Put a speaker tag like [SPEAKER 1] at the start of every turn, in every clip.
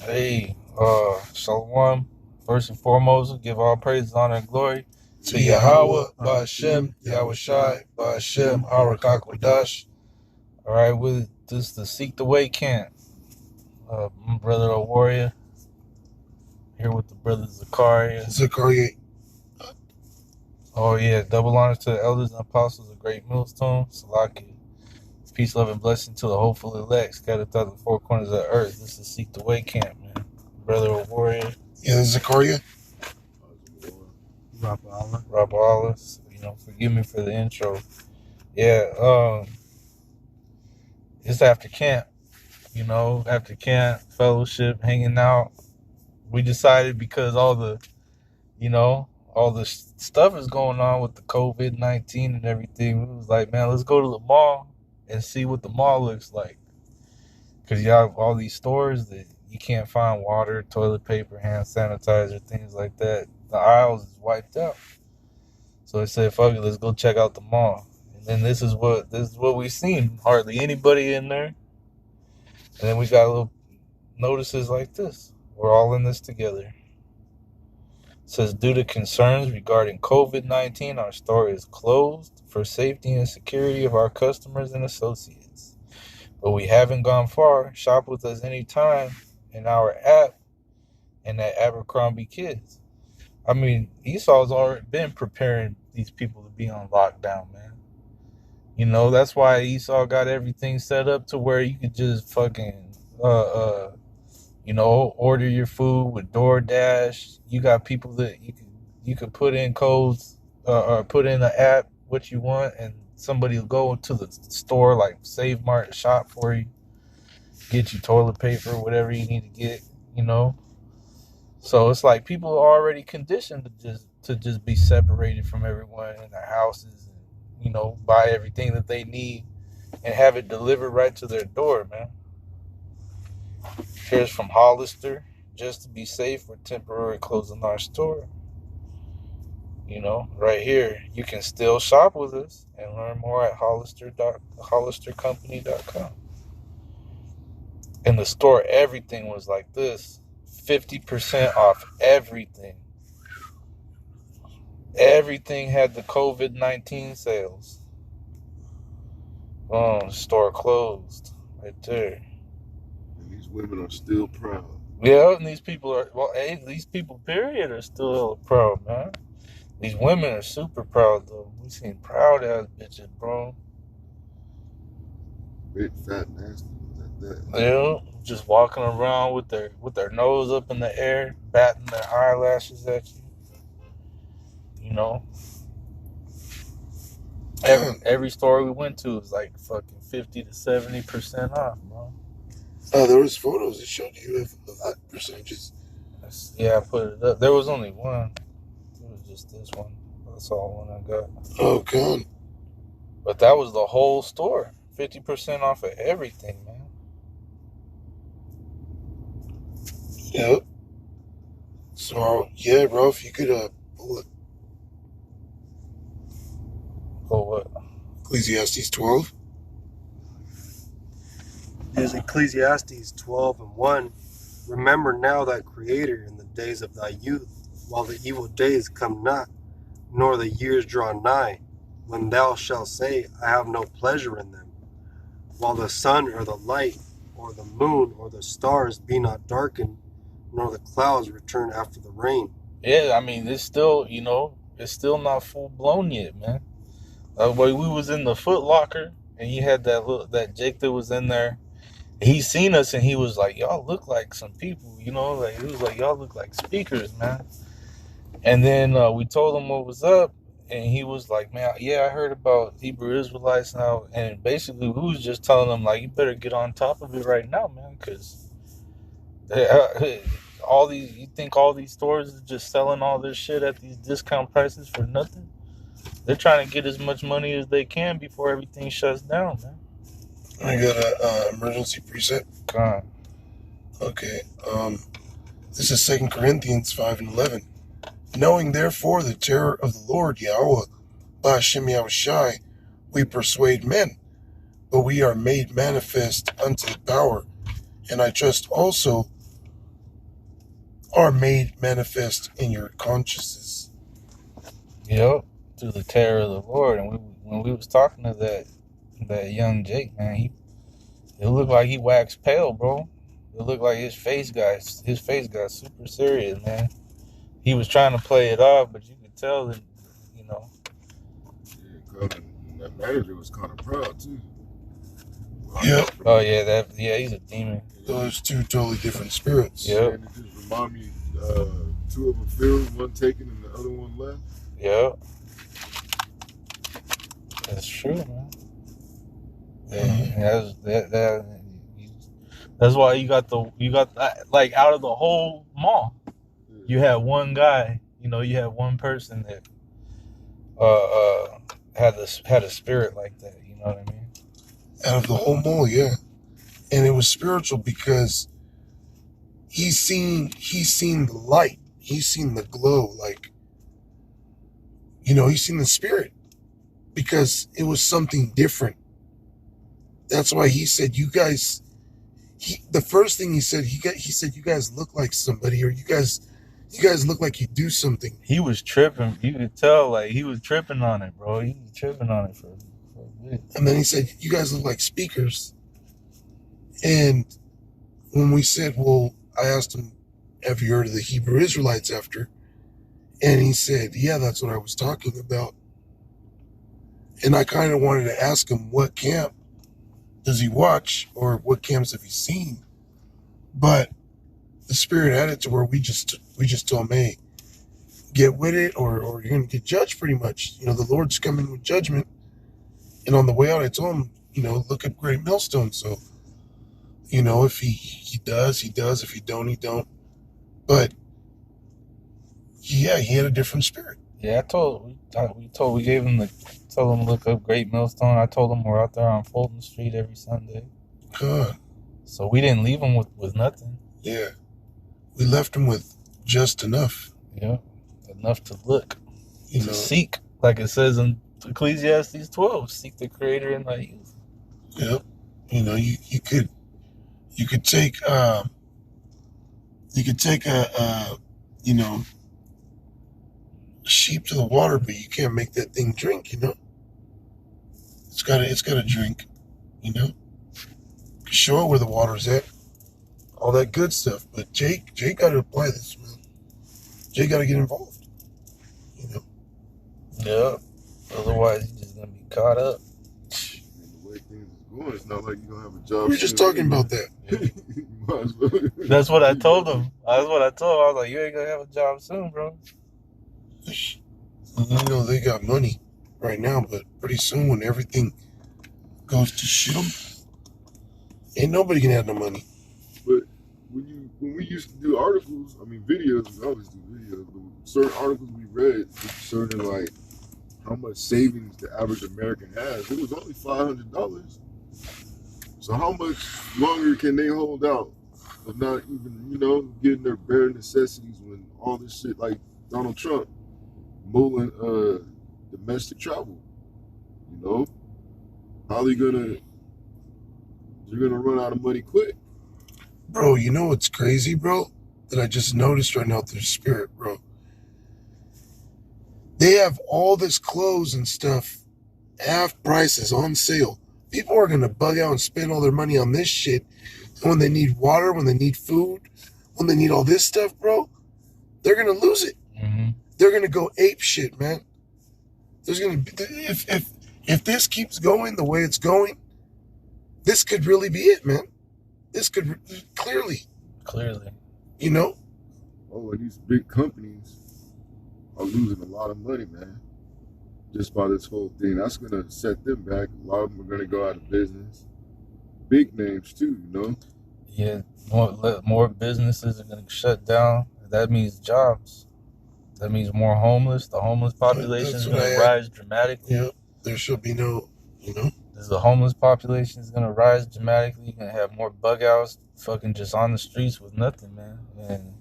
[SPEAKER 1] Hey, Shalom. First and foremost, give all praise, honor, and glory
[SPEAKER 2] To Yahweh, Ba'Shem, Yahushai, Ba'Shem, Harakakwadash.
[SPEAKER 1] All right, with this the SeekTheWay camp. My brother, a warrior, here with the brother Zakaria.
[SPEAKER 2] Zakaria.
[SPEAKER 1] Oh yeah, double honor to the elders and apostles of Great Millstone, Salaki. Peace, love, and blessing to the hopeful elect scattered throughout the four corners of the earth. This is SeekTheWay camp, man. Brother, a warrior.
[SPEAKER 2] Yeah, Zakaria.
[SPEAKER 1] Rob Wallace. Forgive me for the intro. Yeah, it's after camp, after camp, fellowship, hanging out. We decided because all the stuff is going on with the COVID-19 and everything. We was like, man, let's go to the mall and see what the mall looks like. Because you have all these stores that you can't find water, toilet paper, hand sanitizer, things like that. The aisles is wiped out. So I said, fuck it, let's go check out the mall. And then this is what we seen. Hardly anybody in there. And then we got little notices like this. We're all in this together. It says, due to concerns regarding COVID-19, our store is closed for safety and security of our customers and associates. But we haven't gone far. Shop with us anytime in our app and at Abercrombie Kids. I mean, Esau's already been preparing these people to be on lockdown, man. That's why Esau got everything set up to where you could just fucking order your food with DoorDash. You got people that you could put in codes or put in the app what you want, and somebody will go to the store like Save Mart shop for you, get you toilet paper, whatever you need to get. So it's like people are already conditioned to just be separated from everyone in their houses, and buy everything that they need and have it delivered right to their door, man. Here's from Hollister. Just to be safe, we're temporarily closing our store. Right here, you can still shop with us and learn more at hollistercompany.com. In the store, everything was like this. 50% off everything. Everything had the COVID-19 sales. Store closed. Right there.
[SPEAKER 2] And these women are still proud.
[SPEAKER 1] Yeah, and these people period, are still proud, man. These women are super proud, though. We seen proud ass bitches, bro.
[SPEAKER 2] Big, fat, nasty like that.
[SPEAKER 1] Yeah, just walking around with their nose up in the air, batting their eyelashes at you. Every store we went to was like fucking 50 to 70% off, bro.
[SPEAKER 2] There was photos that showed you of that percentages.
[SPEAKER 1] Yeah, I put it up. There was only one. It was just this one. That's all one I got.
[SPEAKER 2] Oh, God.
[SPEAKER 1] But that was the whole store. 50% off of everything, man.
[SPEAKER 2] Yep. So, yeah, bro, if you could pull it.
[SPEAKER 1] Oh, what?
[SPEAKER 2] Ecclesiastes 12.
[SPEAKER 3] Is Ecclesiastes 12:1. Remember now thy Creator in the days of thy youth, while the evil days come not, nor the years draw nigh, when thou shalt say, I have no pleasure in them, while the sun or the light, or the moon, or the stars be not darkened, nor the clouds return after the rain.
[SPEAKER 1] Yeah, I mean, it's still, it's still not full blown yet, man. We was in the Foot Locker, and you had that Jake that was in there. He seen us, and he was like, y'all look like some people, he was like, y'all look like speakers, man. And then we told him what was up, and he was like, man, yeah, I heard about Hebrew Israelites now. And basically, we was just telling him, like, you better get on top of it right now, man, because you think all these stores are just selling all this shit at these discount prices for nothing? They're trying to get as much money as they can before everything shuts down, man.
[SPEAKER 2] I got an emergency preset.
[SPEAKER 1] God.
[SPEAKER 2] Okay. This is 2 Corinthians 5:11. Knowing therefore the terror of the Lord Yahweh, Ba'Shem Yahushai, we persuade men, but we are made manifest unto the power. And I trust also are made manifest in your consciousness.
[SPEAKER 1] Yep, through the terror of the Lord. And when we was talking to that young Jake, man, it looked like he waxed pale, bro. It looked like his face got super serious, man. He was trying to play it off, but you could tell that, you know.
[SPEAKER 4] Yeah, that manager was kind of proud too.
[SPEAKER 2] Yep.
[SPEAKER 1] Oh yeah, he's a demon.
[SPEAKER 2] Those two totally different spirits.
[SPEAKER 1] Yep.
[SPEAKER 4] And it just remind me, two of them filled, one taken and the other one left.
[SPEAKER 1] Yep. That's true, man. Yeah, that's why you got like out of the whole mall, you had one guy. You had one person that had a spirit like that. You know what I mean?
[SPEAKER 2] Out of the whole mall, yeah. And it was spiritual because he's seen the light. He's seen the glow, like, he's seen the spirit because it was something different. That's why he said, you guys, the first thing he said, he said, you guys look like somebody, or you guys look like you do something.
[SPEAKER 1] He was tripping. You could tell, like, he was tripping on it, bro. He was tripping on it for a bit.
[SPEAKER 2] And then he said, you guys look like speakers. And when we said, well, I asked him, have you heard of the Hebrew Israelites after? And he said, yeah, that's what I was talking about. And I kind of wanted to ask him, what camp does he watch, or what camps have he seen? But the Spirit had it to where we just told him, hey, get with it, or you're going to get judged pretty much. The Lord's coming with judgment. And on the way out, I told him, look at Great Millstone. So, if he does, he does. If he don't, he don't. But, yeah, he had a different spirit.
[SPEAKER 1] Yeah, we gave him told him to look up Great Millstone. I told him we're out there on Fulton Street every Sunday.
[SPEAKER 2] Good.
[SPEAKER 1] So we didn't leave him with nothing.
[SPEAKER 2] Yeah. We left him with just enough.
[SPEAKER 1] Yeah. Enough to look.
[SPEAKER 2] To
[SPEAKER 1] seek. Like it says in Ecclesiastes 12, seek the Creator in thy youth.
[SPEAKER 2] Yep. You could take a sheep to the water, but you can't make that thing drink, It's gotta drink, Show it where the water's at. All that good stuff. But Jake gotta apply this, man. Jake gotta get involved.
[SPEAKER 1] Yeah. Otherwise you're just gonna be caught up.
[SPEAKER 4] And the way things is going, it's not like you're gonna have a job.
[SPEAKER 2] We were just talking about that.
[SPEAKER 4] Might as well.
[SPEAKER 1] That's what I told him. I was like, you ain't gonna have a job soon, bro.
[SPEAKER 2] They got money right now, but pretty soon when everything goes to shit, ain't nobody gonna have no money.
[SPEAKER 4] But when we used to do articles, videos, we always do videos, but certain articles we read concerning like how much savings the average American has, it was only $500. So how much longer can they hold out of not even, getting their bare necessities when all this shit like Donald Trump mulling domestic travel? How they're gonna run out of money quick.
[SPEAKER 2] Bro, what's crazy, bro? That I just noticed right now through Spirit, bro. They have all this clothes and stuff, half prices on sale. People are gonna bug out and spend all their money on this shit. And when they need water, when they need food, when they need all this stuff, bro, they're gonna lose it.
[SPEAKER 1] Mm-hmm.
[SPEAKER 2] They're gonna go ape shit, man. There's gonna be, if this keeps going the way it's going, this could really be it, man. This could clearly.
[SPEAKER 4] Oh, and these big companies are losing a lot of money, man. Just by this whole thing. That's gonna set them back. A lot of them are gonna go out of business. Big names too,
[SPEAKER 1] Yeah, more businesses are gonna shut down. That means jobs. That means more homeless. The homeless population is gonna rise dramatically.
[SPEAKER 2] Yep. There should be no,
[SPEAKER 1] The homeless population is gonna rise dramatically. You're gonna have more bug outs, fucking just on the streets with nothing, man. And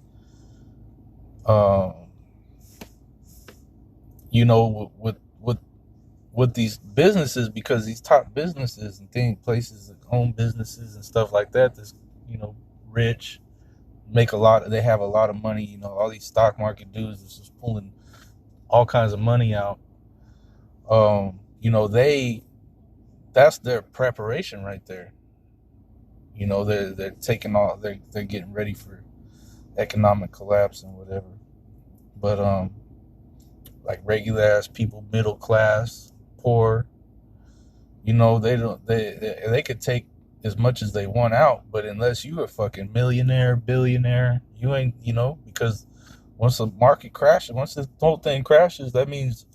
[SPEAKER 1] with these businesses, because these top businesses and places that own businesses and stuff like that, that's rich, make a lot. They have a lot of money. You know, all these stock market dudes is just pulling all kinds of money out. You know, that's their preparation right there. You know, they're taking all they're getting ready for economic collapse and whatever. But like regular ass people, middle class, poor, you know, they could take as much as they want out, but unless you a fucking millionaire, billionaire, you ain't, you know, because once the market crashes, once this whole thing crashes, that means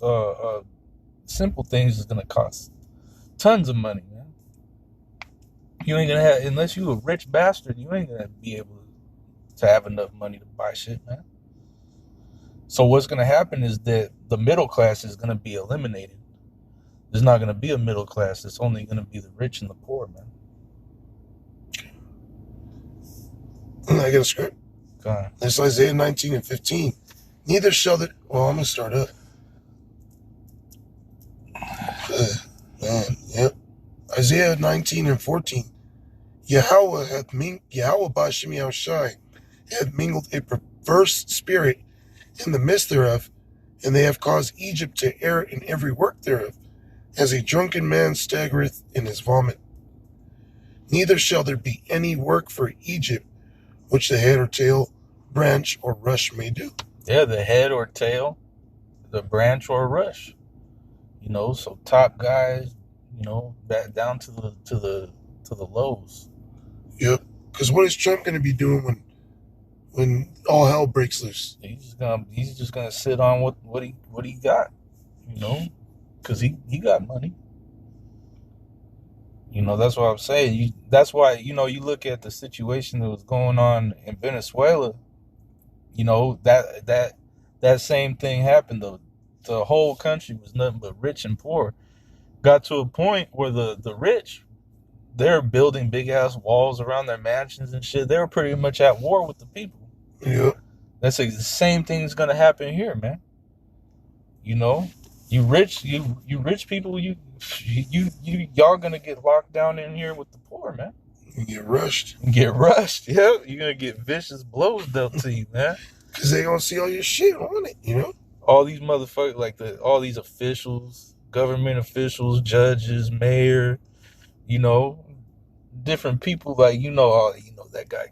[SPEAKER 1] simple things is gonna cost tons of money, man. You ain't gonna have, unless you a rich bastard, you ain't gonna be able to have enough money to buy shit, man. So what's gonna happen is that the middle class is gonna be eliminated. There's not gonna be a middle class. It's only gonna be the rich and the poor, man.
[SPEAKER 2] I got a script.
[SPEAKER 1] Go on.
[SPEAKER 2] It's Isaiah 19 and 15. Neither shall the... Well, I'm going to start up. Yep. Isaiah 19 and 14. Yahweh Ba'Shem Yahushai hath mingled a perverse spirit in the midst thereof, and they have caused Egypt to err in every work thereof, as a drunken man staggereth in his vomit. Neither shall there be any work for Egypt, which the head or tail, branch or rush may do.
[SPEAKER 1] Yeah, the head or tail, the branch or rush. You know, so top guys, you know, back down to the lows.
[SPEAKER 2] Yep. Because what is Trump going to be doing when all hell breaks loose?
[SPEAKER 1] He's just gonna sit on what he got, you know, because he got money. You know, that's what I'm saying. That's why, you know, you look at the situation that was going on in Venezuela. You know, that same thing happened. The whole country was nothing but rich and poor. Got to a point where the rich, they're building big ass walls around their mansions and shit. They were pretty much at war with the people.
[SPEAKER 2] Yeah.
[SPEAKER 1] That's the same thing is gonna happen here, man. You know, you rich people, y'all gonna get locked down in here with the poor, man.
[SPEAKER 2] You get rushed.
[SPEAKER 1] Yeah. You're gonna get vicious blows dealt to you, man.
[SPEAKER 2] Because they gonna see all your shit on it, you know?
[SPEAKER 1] All these motherfuckers, like all these officials, government officials, judges, mayor, you know, different people, like, you know, that guy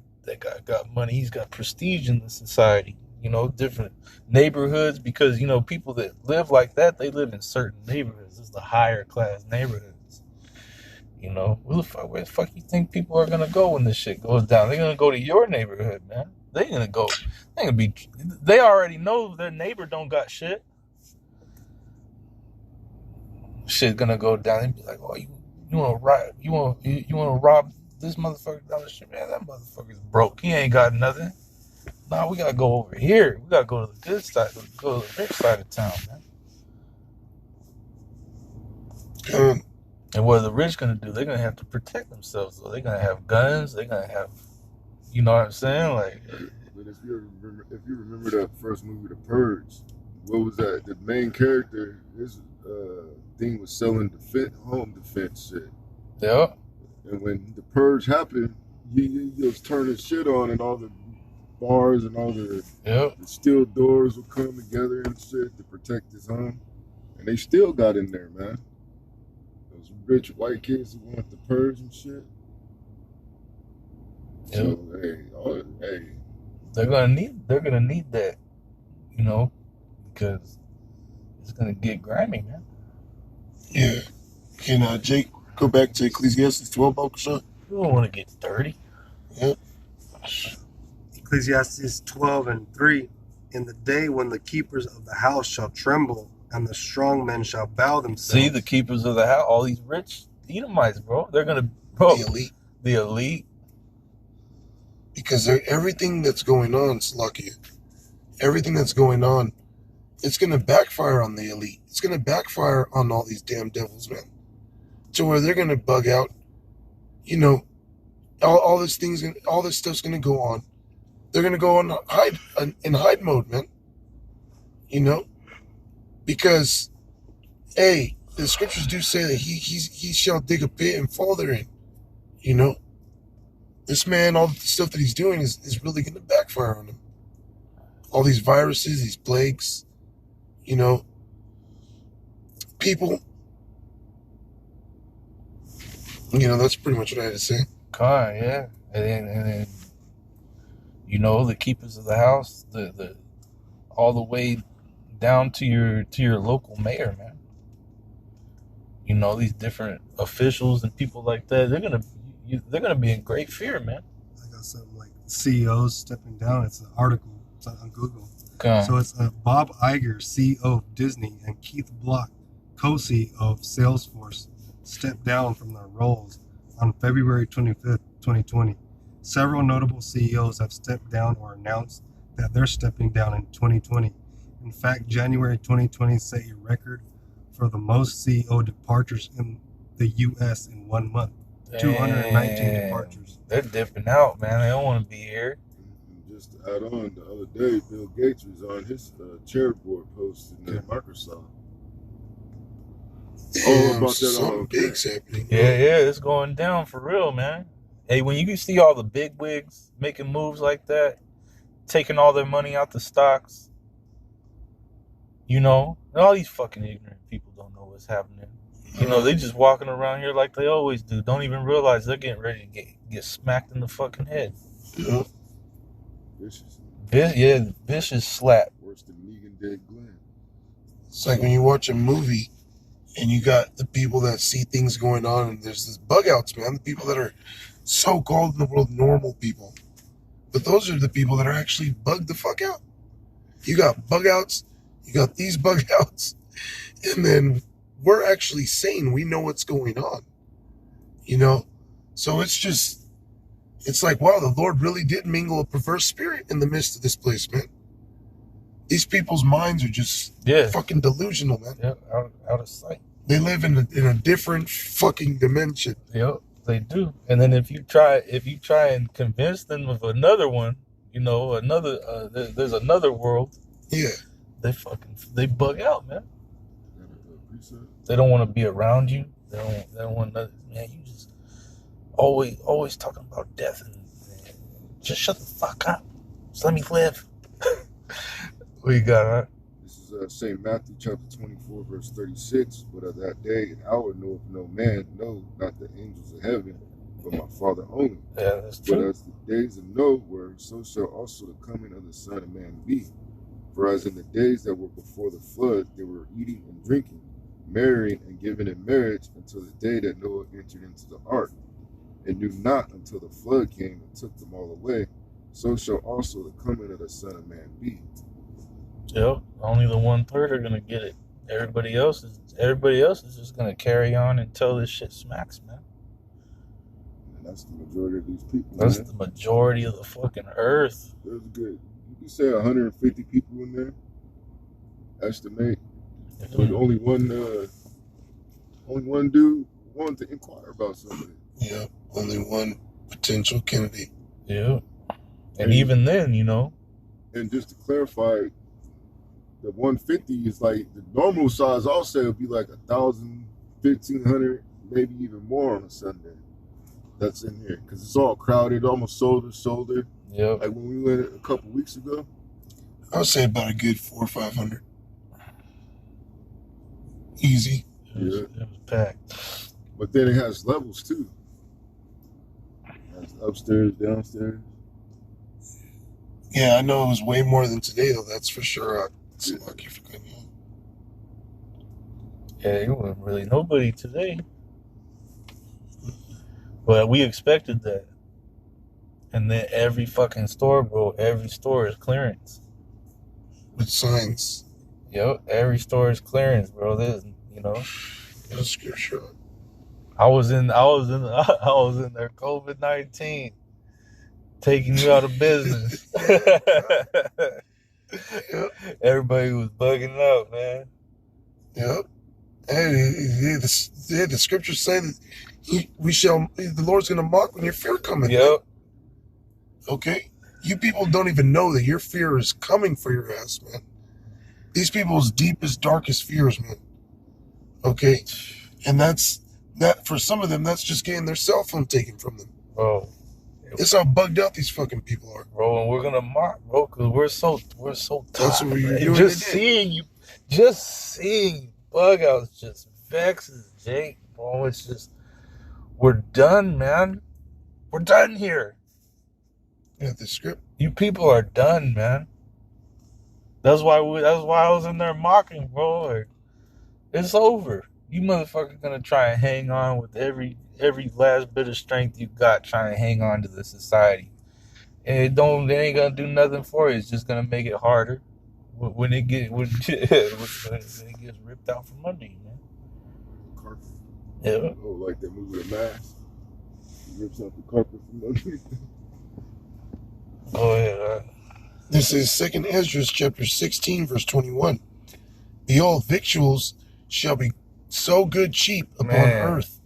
[SPEAKER 1] got money. He's got prestige in the society, you know, different neighborhoods, because, you know, people that live like that, they live in certain neighborhoods. It's the higher class neighborhoods. You know, where the fuck you think people are gonna go when this shit goes down? They're gonna go to your neighborhood, man. They already know their neighbor don't got shit. Shit gonna go down and be like, oh, you want to rob this motherfucker down the street? Man, that motherfucker's broke. He ain't got nothing. Nah, we gotta go over here. We gotta go to the good side, go to the rich side of town, man. And what are the rich gonna do? They're gonna have to protect themselves. So they're gonna have guns. They're gonna have, you know what I'm saying? Like,
[SPEAKER 4] but if you remember that first movie, The Purge, what was that? The main character, his thing was selling home defense shit.
[SPEAKER 1] Yeah.
[SPEAKER 4] And when the purge happened, he was turning shit on, and all the bars and all the steel doors would come together and shit to protect his home. And they still got in there, man. Those rich white kids who want the purge and shit.
[SPEAKER 1] Yep.
[SPEAKER 4] So, hey.
[SPEAKER 1] They're gonna need that, you know, because it's gonna get grimy, man.
[SPEAKER 2] Yeah. Can Jake go back to Ecclesiastes 12, Bakusha?
[SPEAKER 1] You don't want to get dirty.
[SPEAKER 2] Yep.
[SPEAKER 3] Ecclesiastes 12 and 3. In the day when the keepers of the house shall tremble, and the strong men shall bow themselves.
[SPEAKER 1] See, the keepers of the house, all these rich Edomites, bro. They're gonna, bro. The elite.
[SPEAKER 2] Because everything that's going on, Slakia, everything that's going on, it's going to backfire on the elite. It's going to backfire on all these damn devils, man. To where they're going to bug out. You know, all this stuff's going to go on. They're going to go in hide mode, man. You know, because, hey, the scriptures do say that he shall dig a pit and fall therein. You know, This man, all the stuff that he's doing is really going to backfire on him. All these viruses, these plagues, you know, people. You know, that's pretty much what I had to say.
[SPEAKER 1] Yeah. And then you know, the keepers of the house, the all the way down to your local mayor, man. You know, these different officials and people like that, they're gonna be in great fear, man.
[SPEAKER 3] I got something like CEOs stepping down. It's an article. It's on Google.
[SPEAKER 1] Okay.
[SPEAKER 3] So it's Bob Iger, CEO of Disney, and Keith Block, co-CEO of Salesforce, stepped down from their roles on February 25th, 2020. Several notable CEOs have stepped down or announced that they're stepping down in 2020. In fact, January 2020 set a record for the most CEO departures in the U.S. in 1 month. 219 departures.
[SPEAKER 1] They're dipping out, man. They don't want to be here.
[SPEAKER 4] And just to add on, the other day, Bill Gates was on his chair board post in Microsoft.
[SPEAKER 2] Damn, about that something big's happening.
[SPEAKER 1] Yeah, it's going down for real, man. Hey, when you see all the big wigs making moves like that, taking all their money out the stocks, you know, all these fucking ignorant people don't know what's happening. You know, they just walking around here like they always do. Don't even realize they're getting ready to get smacked in the fucking head.
[SPEAKER 2] Yeah.
[SPEAKER 4] Vicious.
[SPEAKER 1] Vicious slap.
[SPEAKER 4] Worse than Negan dead Glenn.
[SPEAKER 2] It's like when you watch a movie and you got the people that see things going on, and there's this bug outs, man. The people that are so-called in the world normal people. But those are the people that are actually bugged the fuck out. You got bug outs, you got these bug outs, and then we're actually sane. We know what's going on. You know? So it's like, wow, the Lord really did mingle a perverse spirit in the midst of this place, man. These people's minds are just fucking delusional, man.
[SPEAKER 1] Yeah, out of sight.
[SPEAKER 2] They live in a different fucking dimension.
[SPEAKER 1] Yep, they do. And then if you try and convince them of another one, you know, there's another world.
[SPEAKER 2] Yeah.
[SPEAKER 1] They bug out, man. They don't want to be around you. They don't want to, man, you just always talking about death and just shut the fuck up. Just let me live. What you got, huh?
[SPEAKER 4] This is St. Matthew chapter 24, verse 36. But of that day and hour knoweth no man, no, not the angels of heaven, but my Father only.
[SPEAKER 1] Yeah, that's true.
[SPEAKER 4] But as the days of Noah were, so shall also the coming of the Son of Man be. For as in the days that were before the flood, they were eating and drinking, marrying and giving in marriage until the day that Noah entered into the ark, and knew not until the flood came and took them all away. So shall also the coming of the Son of Man be.
[SPEAKER 1] Yep, only the 1/3 are gonna get it. Everybody else is just gonna carry on until this shit smacks, man.
[SPEAKER 4] And that's the majority of these people.
[SPEAKER 1] That's the majority of the fucking earth.
[SPEAKER 4] That's good. You can say 150 people in there. Estimate. But only one dude wanted to inquire about something.
[SPEAKER 2] Yeah, only one potential candidate.
[SPEAKER 1] Yeah. And even then, you know.
[SPEAKER 4] And just to clarify, the 150 is like the normal size. I'll say would be like 1,000, 1,500, maybe even more on a Sunday. That's in here because it's all crowded, almost shoulder to shoulder.
[SPEAKER 1] Yeah.
[SPEAKER 4] Like when we went a couple weeks ago.
[SPEAKER 2] I would say about a good 400 or 500. Easy.
[SPEAKER 1] It was packed.
[SPEAKER 4] But then it has levels too. It has upstairs, downstairs.
[SPEAKER 2] Yeah, I know it was way more than today, though. That's for sure. It's lucky for good.
[SPEAKER 1] Yeah, it wasn't really nobody today. But we expected that. And then every fucking store, bro, every store is clearance.
[SPEAKER 2] With signs.
[SPEAKER 1] Yep, every store is clearance, bro. This, you know.
[SPEAKER 2] That's scripture.
[SPEAKER 1] I was in there COVID-19, taking you out of business.
[SPEAKER 2] Yep.
[SPEAKER 1] Everybody was bugging out, man.
[SPEAKER 2] Yep. Hey, the scriptures say that the Lord's going to mock when your fear cometh.
[SPEAKER 1] Yep.
[SPEAKER 2] Okay? You people don't even know that your fear is coming for your ass, man. These people's deepest, darkest fears, man. Okay? And that for some of them, that's just getting their cell phone taken from them.
[SPEAKER 1] Oh.
[SPEAKER 2] It's how bugged out these fucking people are.
[SPEAKER 1] bro, and we're gonna mock, bro, because we're so
[SPEAKER 2] That's
[SPEAKER 1] tired.
[SPEAKER 2] what you're
[SPEAKER 1] And
[SPEAKER 2] doing
[SPEAKER 1] just
[SPEAKER 2] today.
[SPEAKER 1] seeing you bug outs just vexes Jake, bro. It's just, we're done, man. We're done here.
[SPEAKER 2] Yeah, the script.
[SPEAKER 1] You people are done, man. That's why I was in there mocking, bro. Like, it's over. You motherfuckers gonna try and hang on with every last bit of strength you got, trying to hang on to the society. And it ain't gonna do nothing for you. It's just gonna make it harder when it gets ripped out from under you, man.
[SPEAKER 4] Carpet.
[SPEAKER 1] Yeah.
[SPEAKER 4] Oh, like that movie The Mask. He rips out the carpet from underneath.
[SPEAKER 1] Oh yeah.
[SPEAKER 2] This is 2 Esdras chapter 16, verse 21. Behold, victuals shall be so good cheap upon
[SPEAKER 1] Man.
[SPEAKER 2] earth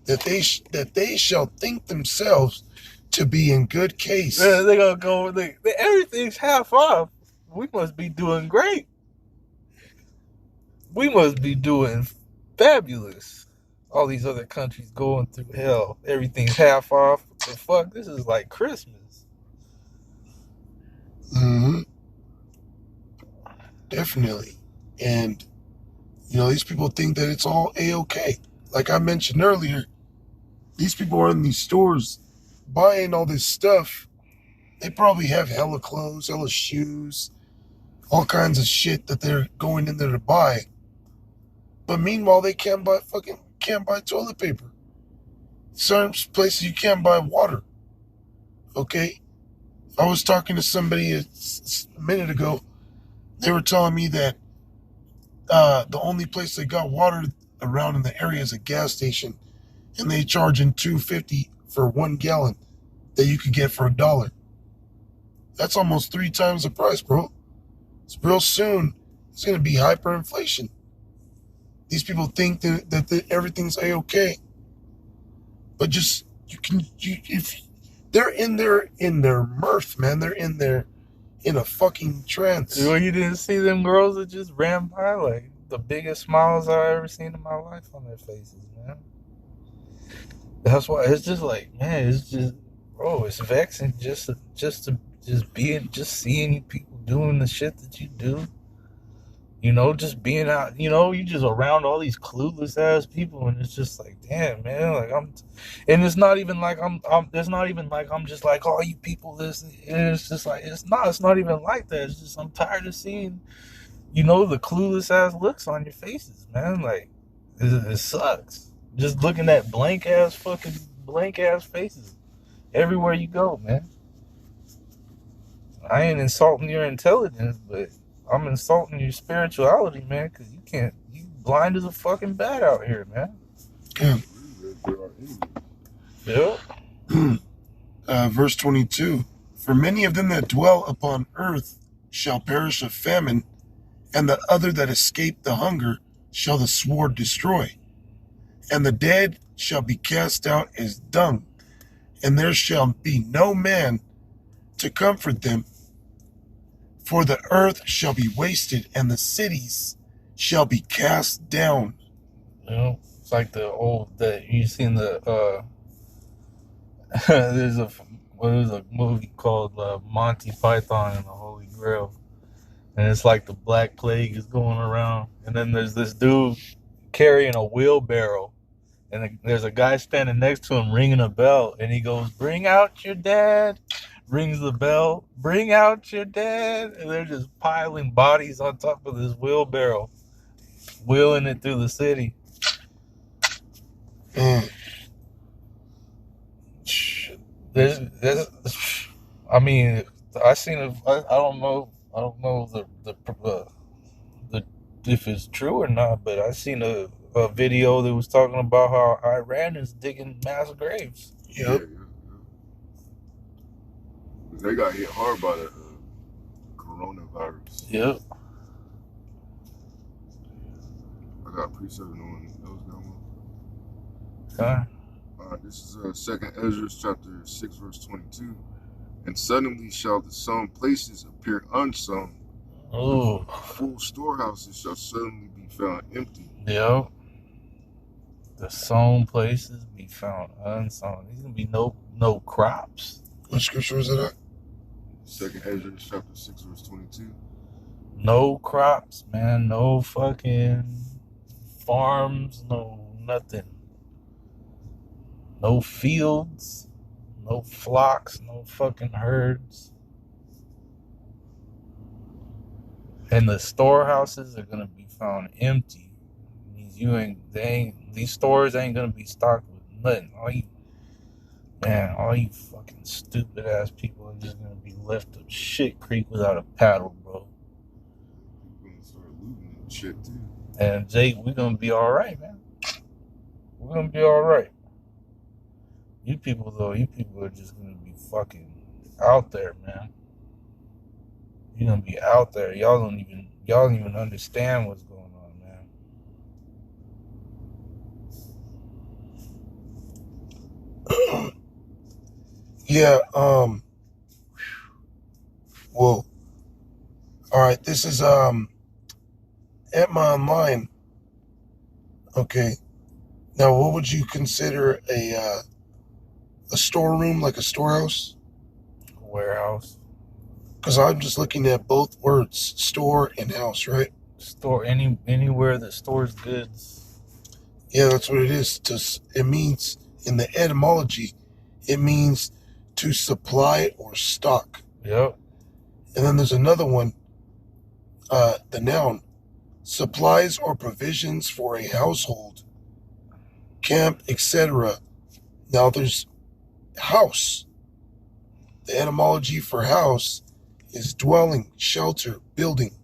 [SPEAKER 2] that they shall think themselves to be in good case.
[SPEAKER 1] Yeah, they gonna go. Everything's half off. We must be doing great. We must be doing fabulous. All these other countries going through hell. Everything's half off. What the fuck? This is like Christmas.
[SPEAKER 2] Mm-hmm. Definitely. And, these people think that it's all A-okay. Like I mentioned earlier, these people are in these stores buying all this stuff. They probably have hella clothes, hella shoes, all kinds of shit that they're going in there to buy. But meanwhile, they can't buy toilet paper. Certain places you can't buy water. Okay? I was talking to somebody a minute ago. They were telling me that the only place they got water around in the area is a gas station, and they charging $2.50 for 1 gallon that you could get for $1. That's almost 3 times the price, bro. So real soon, it's gonna be hyperinflation. These people think that everything's A-okay, but just if they're in their mirth, man, they're in a fucking trance.
[SPEAKER 1] Well, you didn't see them girls that just ran by, like the biggest smiles I've ever seen in my life on their faces, man. That's why it's just like, man, it's just, bro, it's vexing just seeing people doing the shit that you do. Just being out, you just around all these clueless ass people, and it's just like, damn, man, like and it's not even like it's not even like I'm just like, oh, you people, this, and it's just like, it's not even like that. It's just, I'm tired of seeing, the clueless ass looks on your faces, man. Like, it sucks. Just looking at blank ass faces everywhere you go, man. I ain't insulting your intelligence, but I'm insulting your spirituality, man, because you blind as a fucking bat out here, man.
[SPEAKER 2] Yeah. Verse 22. For many of them that dwell upon earth shall perish of famine, and the other that escape the hunger shall the sword destroy. And the dead shall be cast out as dung, and there shall be no man to comfort them. For the earth shall be wasted, and the cities shall be cast down.
[SPEAKER 1] It's like you seen the there's a movie called Monty Python and the Holy Grail, and it's like the Black Plague is going around, and then there's this dude carrying a wheelbarrow, and there's a guy standing next to him ringing a bell, and he goes, "Bring out your dad." Rings the bell, "Bring out your dad," and they're just piling bodies on top of this wheelbarrow, wheeling it through the city. I mean, I seen it. I don't know the if it's true or not, but I seen a video that was talking about how Iran is digging mass graves.
[SPEAKER 2] Yep.
[SPEAKER 4] They got hit hard by the coronavirus.
[SPEAKER 1] Yep.
[SPEAKER 4] I got preset on those now.
[SPEAKER 1] Okay.
[SPEAKER 4] This is 2 Esdras chapter 6 verse 22. And suddenly shall the sown places appear unsown.
[SPEAKER 1] Oh.
[SPEAKER 4] Full storehouses shall suddenly be found empty.
[SPEAKER 1] Yep. The sown places be found unsown. There's gonna be no crops.
[SPEAKER 2] What scripture was that at?
[SPEAKER 4] Second Ezra chapter 6 verse 22.
[SPEAKER 1] No crops, man. No fucking farms. No nothing. No fields. No flocks. No fucking herds. And the storehouses are gonna be found empty. These stores ain't gonna be stocked with nothing. All you fucking stupid ass people are just gonna be left up shit creek without a paddle, bro.
[SPEAKER 4] People gonna start looting and shit too.
[SPEAKER 1] And Jake, we're gonna be alright, man. We're gonna be alright. You people are just gonna be fucking out there, man. You're gonna be out there. Y'all don't even understand what's going on, man.
[SPEAKER 2] Yeah, whoa. Alright, this is at my online. Okay. Now what would you consider a storeroom, like a storehouse?
[SPEAKER 1] Warehouse.
[SPEAKER 2] Because I'm just looking at both words, store and house, right?
[SPEAKER 1] Store anywhere that stores goods.
[SPEAKER 2] Yeah, that's what it is. It means, in the etymology, it means to supply or stock.
[SPEAKER 1] Yep.
[SPEAKER 2] And then there's another one, the noun, supplies or provisions for a household, camp, etc. Now there's house. The etymology for house is dwelling, shelter, building,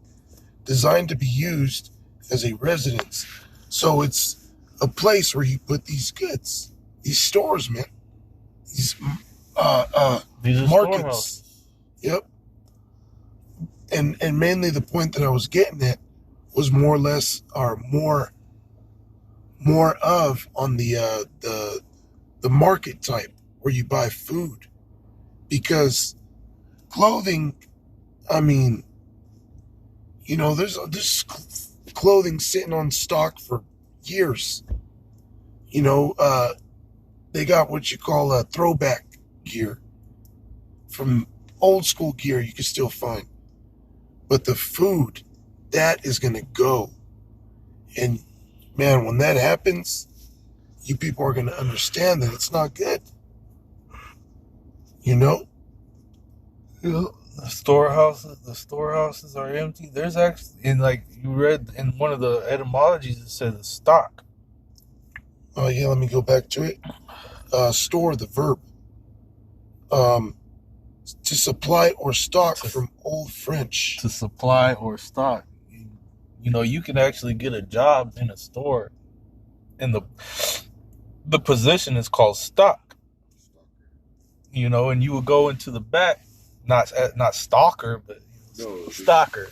[SPEAKER 2] designed to be used as a residence. So it's a place where you put these goods, these stores, man. These
[SPEAKER 1] These are
[SPEAKER 2] markets.
[SPEAKER 1] storehouses.
[SPEAKER 2] Yep. And mainly the point that I was getting at was more or less, or more of on the market type where you buy food. Because clothing, I mean, you know, there's clothing sitting on stock for years. You know, they got what you call a throwback gear. From old school gear you can still find. But the food, that is going to go. And man, when that happens, you people are going to understand that it's not good. You know?
[SPEAKER 1] Yeah. The storehouses are empty. There's actually, like you read in one of the etymologies, it says a stock.
[SPEAKER 2] Oh yeah, let me go back to it. Store, the verb. To supply or stock, from Old French.
[SPEAKER 1] To supply or stock. You know, you can actually get a job in a store, and the position is called stock. You know, and you would go into the back, not stalker, but stocker.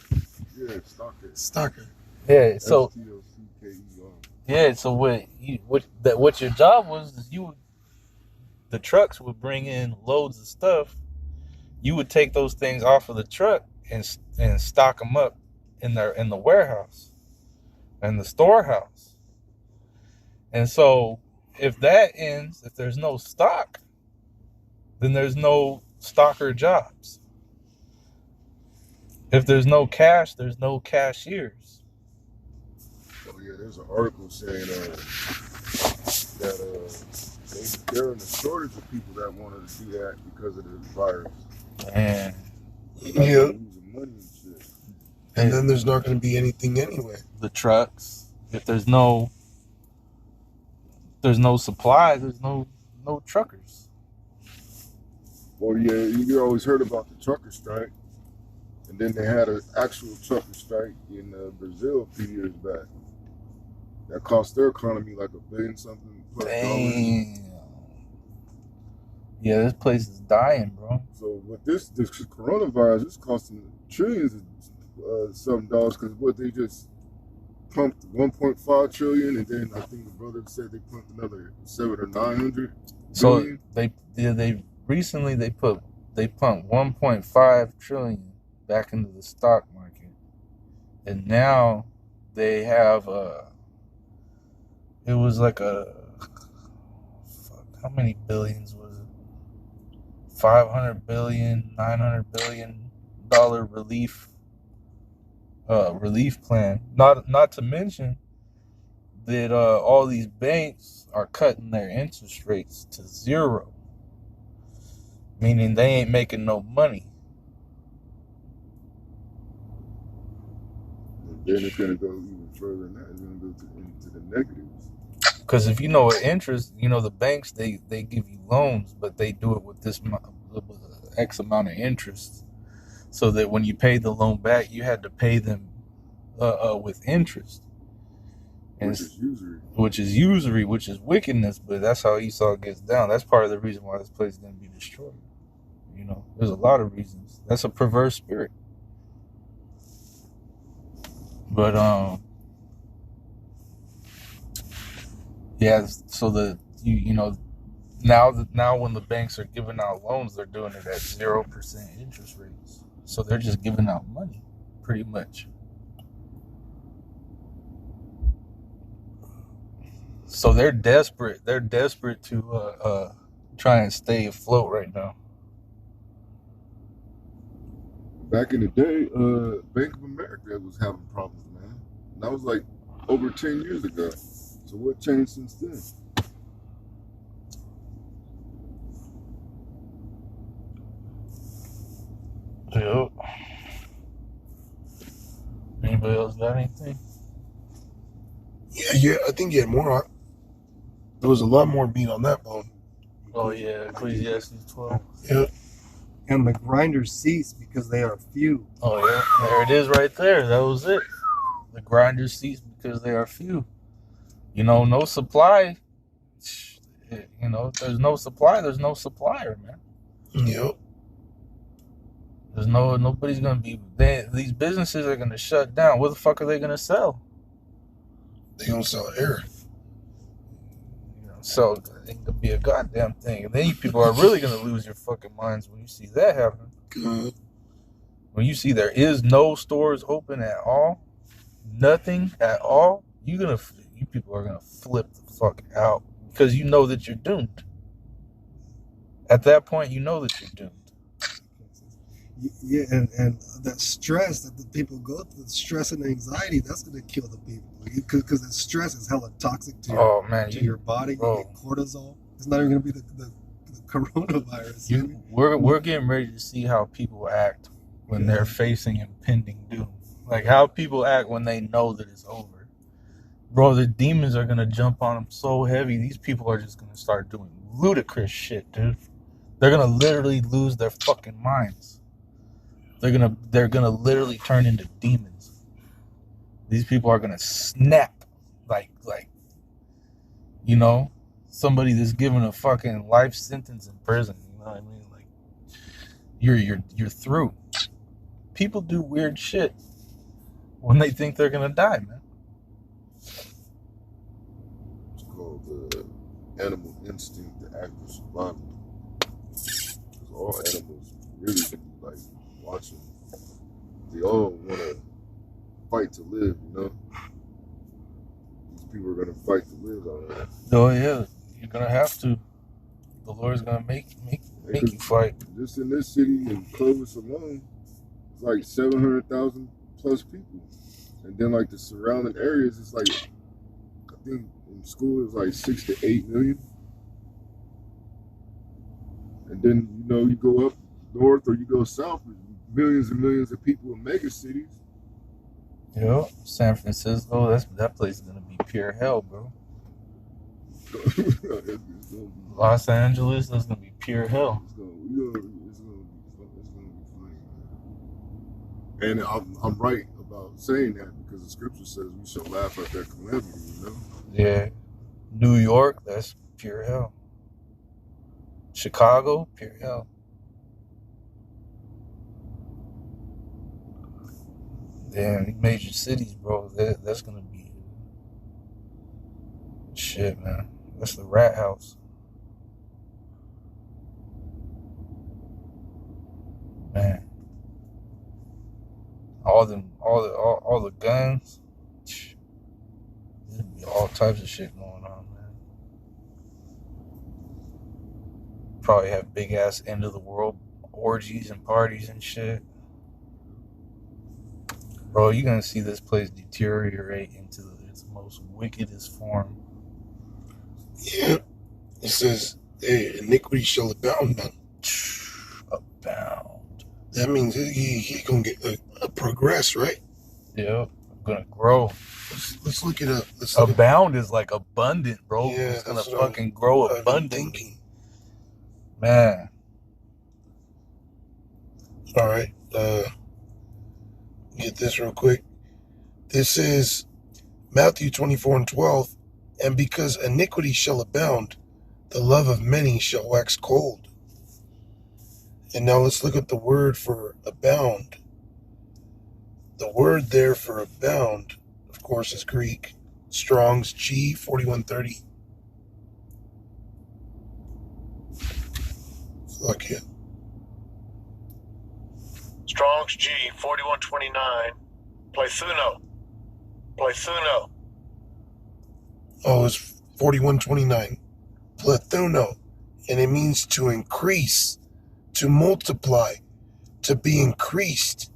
[SPEAKER 4] Yeah, stalker.
[SPEAKER 2] Stocker.
[SPEAKER 1] Yeah. So
[SPEAKER 4] STOCKER.
[SPEAKER 1] yeah. So what your job was is the trucks would bring in loads of stuff. You would take those things off of the truck and stock them up in the warehouse and the storehouse. And so if that ends, if there's no stock, then there's no stocker jobs. If there's no cash, there's no cashiers.
[SPEAKER 4] Oh yeah, there's an article saying that they're in a shortage of people that wanted to do that because of the virus.
[SPEAKER 1] And
[SPEAKER 2] Yeah.
[SPEAKER 4] Losing money and shit.
[SPEAKER 2] And then there's not going to be anything anyway.
[SPEAKER 1] the trucks, if there's no supply, there's no truckers.
[SPEAKER 4] Well, yeah, you always heard about the trucker strike, and then they had an actual trucker strike in Brazil a few years back. That cost their economy like $1 billion something plus dollars.
[SPEAKER 1] Damn. Yeah, this place is dying, bro.
[SPEAKER 4] So with this coronavirus, it's costing trillions of something dollars because what they just pumped 1.5 trillion, and then I think the brother said they pumped another 700 or 900
[SPEAKER 1] So
[SPEAKER 4] billion.
[SPEAKER 1] they recently they pumped 1.5 trillion back into the stock market, and now they have it was like how many billions was it? $500 billion, $900 billion relief plan. Not to mention that all these banks are cutting their interest rates to zero, meaning they ain't making no money.
[SPEAKER 4] And then it's gonna go even further than that. It's gonna go into the negatives.
[SPEAKER 1] Because if you know what interest, the banks, they give you loans, but they do it with this X amount of interest, so that when you pay the loan back, you had to pay them with interest, and which is usury, which is wickedness. But that's how Esau gets down. That's part of the reason why this place is going to be destroyed. There's a lot of reasons. That's a perverse spirit. But yeah. So now when the banks are giving out loans, they're doing it at 0% interest rates. So they're just giving out money, pretty much. So they're desperate. They're desperate to try and stay afloat right now.
[SPEAKER 4] Back in the day, Bank of America was having problems, man. And that was like over 10 years ago. So what changed since then?
[SPEAKER 1] Yep. Anybody else got anything?
[SPEAKER 2] Yeah, I think you had more. There was a lot more meat on that bone.
[SPEAKER 1] Oh yeah, Ecclesiastes 12.
[SPEAKER 2] Yeah.
[SPEAKER 3] And the grinders cease because they are few.
[SPEAKER 1] Oh yeah, there it is right there. That was it. The grinders cease because they are few. No supply. There's no supply. There's no supplier, man.
[SPEAKER 2] Yep.
[SPEAKER 1] There's nobody's gonna be. These businesses are gonna shut down. What the fuck are they gonna sell?
[SPEAKER 2] They gonna sell air.
[SPEAKER 1] So it ain't gonna be a goddamn thing. And then you people are really gonna lose your fucking minds when you see that happen.
[SPEAKER 2] Good.
[SPEAKER 1] When you see there is no stores open at all, nothing at all, you people are gonna flip the fuck out because you know that you're doomed. At that point, you know that you're doomed.
[SPEAKER 3] Yeah, and that stress that the people go through, the stress and anxiety, that's going to kill the people. Because the stress is hella toxic to your body. You get cortisol. It's not even going to be the coronavirus.
[SPEAKER 1] We're getting ready to see how people act when they're facing impending doom. Like how people act when they know that it's over. Bro, the demons are going to jump on them so heavy. These people are just going to start doing ludicrous shit, dude. They're going to literally lose their fucking minds. They're gonna literally turn into demons. These people are gonna snap like somebody that's given a fucking life sentence in prison. You know what I mean? Like you're through. People do weird shit when they think they're gonna die, man.
[SPEAKER 4] It's called the animal instinct to act for survival. Because all animals really like watching. They all want to fight to live, These people are going to fight to live all right.
[SPEAKER 1] Oh yeah, you're gonna have to. The Lord's gonna make you fight.
[SPEAKER 4] Just in this city in Clovis alone, it's like 700,000 plus people, and then like the surrounding areas, it's like I think in school it's like 6 to 8 million, and then you go up north or you go south, millions and millions of people in mega cities.
[SPEAKER 1] Yep, San Francisco, that place is gonna be pure hell, bro. Los Angeles, that's gonna be pure hell.
[SPEAKER 4] It's gonna be funny, man. And I'm right about saying that because the scripture says we shall laugh at their calamity,
[SPEAKER 1] Yeah, New York, that's pure hell. Chicago, pure hell. Damn, major cities, bro. That's gonna be shit, man. That's the rat house, man. All the guns. There'd be all types of shit going on, man. Probably have big ass end of the world orgies and parties and shit. Bro, you're gonna see this place deteriorate into its most wickedest form.
[SPEAKER 2] Yeah. It says, hey, iniquity shall abound, man.
[SPEAKER 1] Abound.
[SPEAKER 2] That means he gonna get progress, right?
[SPEAKER 1] Yep. Gonna grow.
[SPEAKER 2] Let's look it up.
[SPEAKER 1] Abound is like abundant, bro.
[SPEAKER 2] Yeah,
[SPEAKER 1] It's gonna
[SPEAKER 2] that's what
[SPEAKER 1] fucking grow
[SPEAKER 2] I've been
[SPEAKER 1] abundantly.
[SPEAKER 2] thinking.
[SPEAKER 1] Man.
[SPEAKER 2] All right. Get this real quick. This is Matthew 24:12. And because iniquity shall abound, the love of many shall wax cold. And now let's look at the word for abound. The word there for abound, of course, is Greek. Strong's G 4130. Look here.
[SPEAKER 5] Strong's G 4129. Pleithuno.
[SPEAKER 2] Oh, it's 4129. Plethuno. And it means to increase, to multiply, to be increased,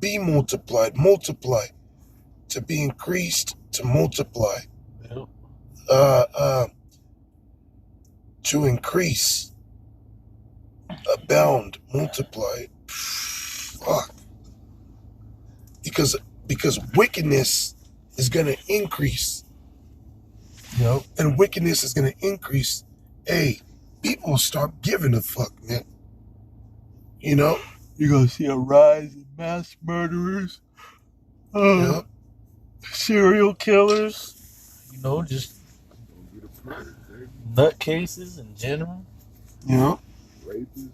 [SPEAKER 2] be multiplied, multiply, to be increased, to multiply, to increase, abound, multiply. Fuck. Because wickedness is going to increase.
[SPEAKER 1] Yep.
[SPEAKER 2] And wickedness is going to increase. Hey, people will stop giving a fuck, man. You know?
[SPEAKER 1] You're gonna see a rise in mass murderers.
[SPEAKER 2] Yep.
[SPEAKER 1] Serial killers. You know, just
[SPEAKER 4] Don't be the predator, baby.
[SPEAKER 1] nutcases in general.
[SPEAKER 2] Yeah.
[SPEAKER 4] Rapists,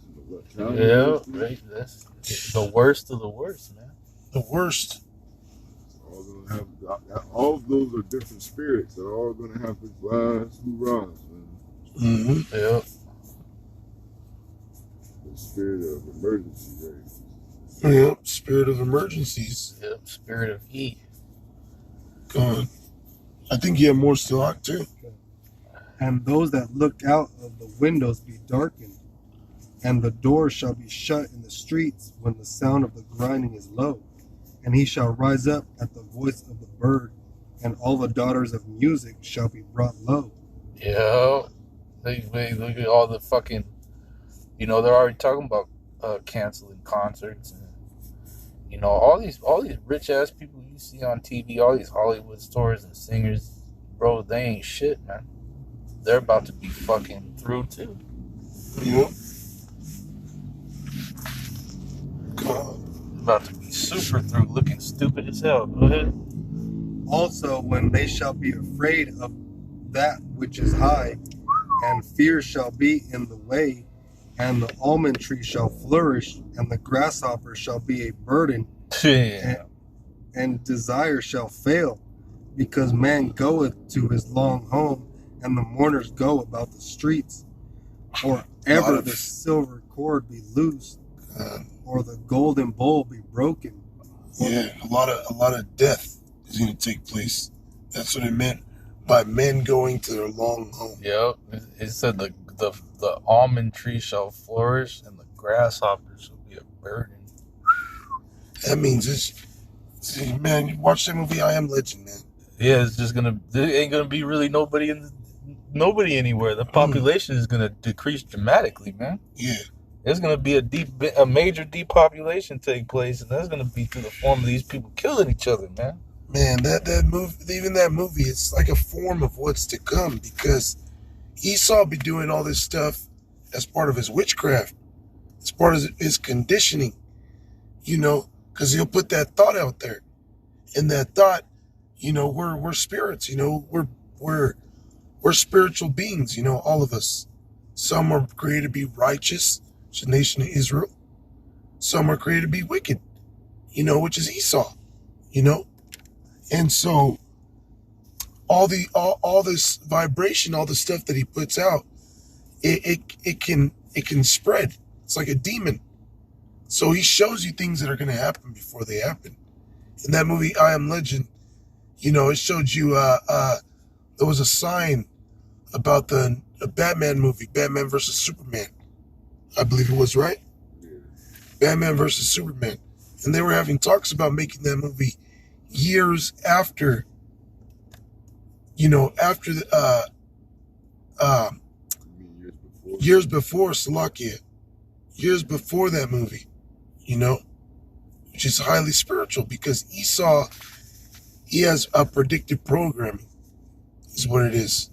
[SPEAKER 1] Yeah, right. That's the worst of the worst, man.
[SPEAKER 2] The worst.
[SPEAKER 4] All gonna have, all of those are different spirits. They're all gonna have this last hoorahs, man.
[SPEAKER 2] Mm-hmm.
[SPEAKER 1] Yep.
[SPEAKER 4] The spirit of emergency, right?
[SPEAKER 2] Yep. Spirit of emergencies.
[SPEAKER 1] Yep. Spirit of E.
[SPEAKER 2] Gone. I think you have more still out too.
[SPEAKER 3] And those that look out of the windows be darkened, and the doors shall be shut in the streets when the sound of the grinding is low. And he shall rise up at the voice of the bird, and all the daughters of music shall be brought low.
[SPEAKER 1] Yeah. They look at all the fucking. You know, they're already talking about canceling concerts, and you know all these rich ass people you see on TV, all these Hollywood stars and singers, bro. They ain't shit, man. They're about to be fucking through too.
[SPEAKER 2] Yep. God.
[SPEAKER 1] About to be super through, looking stupid as hell. Go ahead.
[SPEAKER 3] Also, when they shall be afraid of that which is high, and fear shall be in the way, and the almond tree shall flourish, and the grasshopper shall be a burden,
[SPEAKER 1] Yeah.
[SPEAKER 3] and desire shall fail, because man goeth to his long home, and the mourners go about the streets. Or ever the silver cord be loosed, or the golden bowl be broken.
[SPEAKER 2] Yeah, a lot of death is going to take place. That's what it meant by men going to their long home.
[SPEAKER 1] Yep. It said the almond tree shall flourish and the grasshopper shall be a burden.
[SPEAKER 2] That means man, you watch that movie I Am Legend, man.
[SPEAKER 1] Yeah, it's just there ain't gonna be really nobody anywhere. The population is gonna decrease dramatically, man.
[SPEAKER 2] Yeah.
[SPEAKER 1] There's gonna be a major depopulation take place, and that's gonna be through the form of these people killing each other, man.
[SPEAKER 2] Man, that movie, even that movie, it's like a form of what's to come, because Esau be doing all this stuff as part of his witchcraft, as part of his conditioning, you know, because he'll put that thought out there, and that thought, you know, we're spirits, you know, we're spiritual beings, you know, all of us. Some are created to be righteous, which is the nation of Israel. Some are created to be wicked, you know, which is Esau, you know. And so all this vibration, all the stuff that he puts out, it can spread. It's like a demon. So he shows you things that are going to happen before they happen. In that movie, I Am Legend, you know, it showed you there was a sign about the a Batman movie, Batman versus Superman. I believe it was, right?
[SPEAKER 4] Yeah.
[SPEAKER 2] Batman versus Superman. And they were having talks about making that movie years after, after the,
[SPEAKER 4] You mean years before?
[SPEAKER 2] years before Salakia. Years before that movie, which is highly spiritual because Esau, he has a predictive programming, is what it is.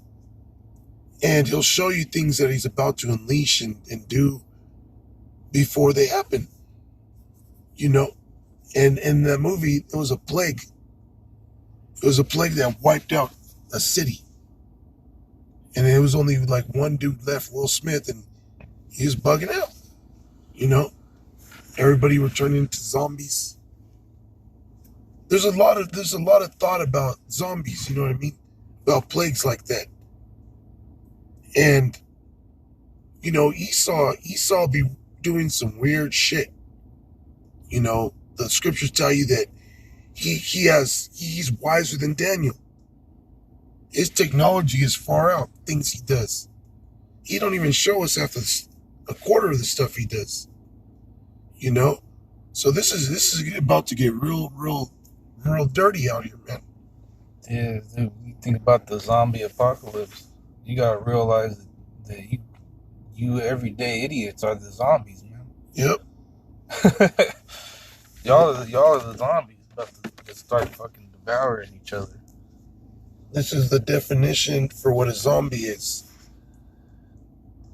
[SPEAKER 2] And he'll show you things that he's about to unleash and do before they happen. And in that movie, it was a plague. It was a plague that wiped out a city. And it was only like one dude left, Will Smith, and he was bugging out. Everybody were turning into zombies. There's a lot of thought about zombies, you know what I mean? About plagues like that. And Esau be doing some weird shit. The scriptures tell you that he's wiser than Daniel. His technology is far out, things he does. He don't even show us half a quarter of the stuff he does. So this is about to get real dirty out here, man.
[SPEAKER 1] Yeah, dude, you think about the zombie apocalypse, you gotta realize that you everyday idiots are the zombies, man.
[SPEAKER 2] Yep.
[SPEAKER 1] y'all are the zombies about to start fucking devouring each other.
[SPEAKER 2] This is the definition for what a zombie is.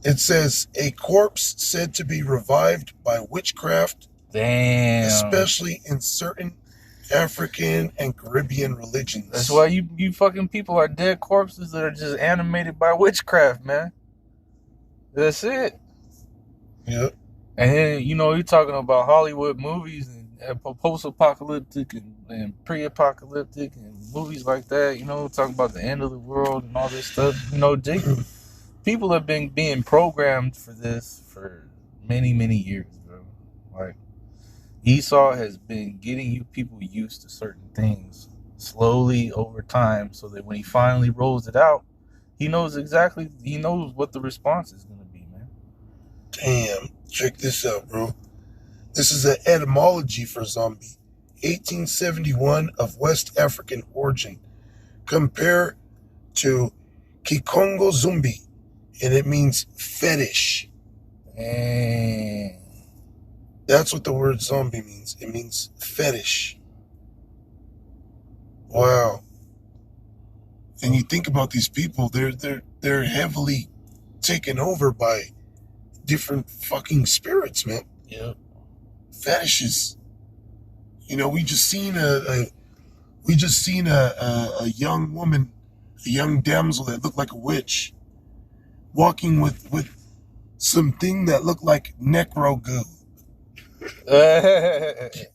[SPEAKER 2] It says a corpse said to be revived by witchcraft,
[SPEAKER 1] Damn.
[SPEAKER 2] especially in certain African and Caribbean religions.
[SPEAKER 1] That's why you fucking people are dead corpses that are just animated by witchcraft, man. That's it.
[SPEAKER 2] Yep.
[SPEAKER 1] And then, you're talking about Hollywood movies and post-apocalyptic and pre-apocalyptic and movies like that, talking about the end of the world and all this stuff. People have been being programmed for this for many, many years, bro. Like, Esau has been getting you people used to certain things slowly over time so that when he finally rolls it out, he knows what the response is going to be, man.
[SPEAKER 2] Damn. Check this out, bro. This is an etymology for zombie. 1871 of West African origin. Compare to Kikongo Zumbi, and it means fetish.
[SPEAKER 1] And
[SPEAKER 2] That's what the word zombie means. It means fetish. Wow. And you think about these people, they're heavily taken over by different fucking spirits, man.
[SPEAKER 1] Yep.
[SPEAKER 2] Fetishes. We just seen a young woman, a young damsel that looked like a witch, walking with something that looked like necro goo. It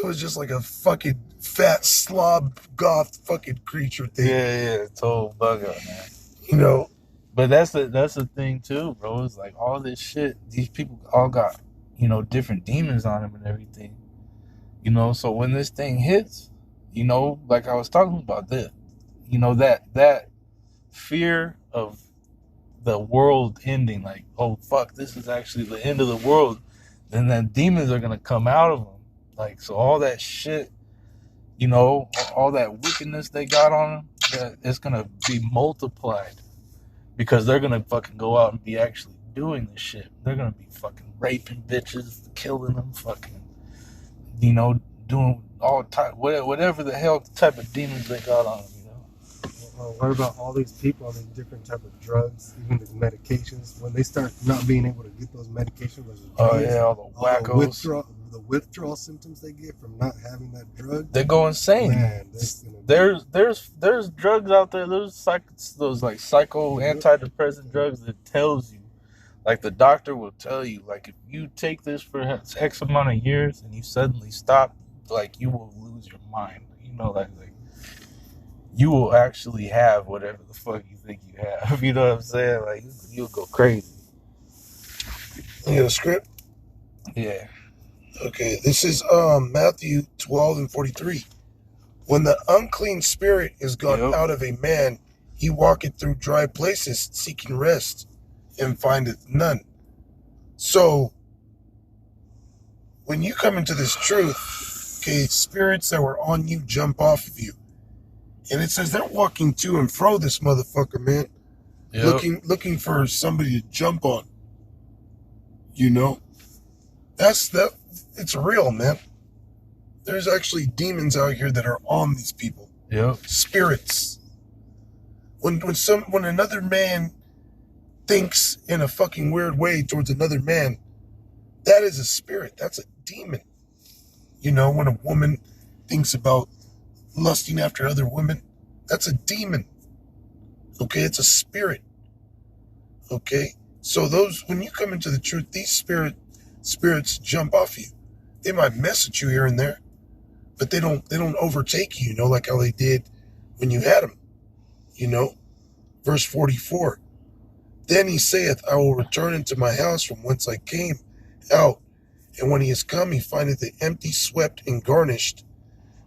[SPEAKER 2] was just like a fucking fat slob goth fucking creature thing.
[SPEAKER 1] Yeah, total bug out, man. But that's the thing too, bro. It's like all this shit. These people all got different demons on them and everything. So when this thing hits, like I was talking about this, that fear of the world ending, like, oh fuck, this is actually the end of the world. Then the demons are gonna come out of them. Like, so all that shit, all that wickedness they got on them, that it's gonna be multiplied. Because they're gonna fucking go out and be actually doing this shit. They're gonna be fucking raping bitches, killing them, fucking, doing all type, whatever the hell type of demons they got on them.
[SPEAKER 3] Well, what about all these people on these different type of drugs, even the medications? When they start not being able to get those medications,
[SPEAKER 1] All the wackos.
[SPEAKER 3] The withdrawal symptoms they get from not having that drug,
[SPEAKER 1] they go insane.
[SPEAKER 3] Man,
[SPEAKER 1] there's drugs out there. There's those like psycho antidepressant drugs that tells you, like the doctor will tell you, like if you take this for X amount of years and you suddenly stop, like you will lose your mind. Like you will actually have whatever the fuck you think you have. You know what I'm saying? Like you'll go crazy.
[SPEAKER 2] You got a script?
[SPEAKER 1] Yeah.
[SPEAKER 2] Okay, this is Matthew 12 and 43. When the unclean spirit is gone out of a man, He walketh through dry places, seeking rest, and findeth none. So, when you come into this truth, okay, spirits that were on you jump off of you. And it says they're walking to and fro, this motherfucker, man.
[SPEAKER 1] Yep.
[SPEAKER 2] Looking for somebody to jump on. You know? It's real, man. There's actually demons out here that are on these people.
[SPEAKER 1] Yep.
[SPEAKER 2] Spirits. When another man thinks in a fucking weird way towards another man, that is a spirit. That's a demon. You know, when a woman thinks about lusting after other women, that's a demon. Okay, it's a spirit. Okay, so when you come into the truth, these spirits jump off you. They might mess at you here and there, but they don't overtake you, you know, like how they did when you had them. You know, verse 44. Then he saith, I will return into my house from whence I came out. And when he is come, he findeth it empty, swept, and garnished.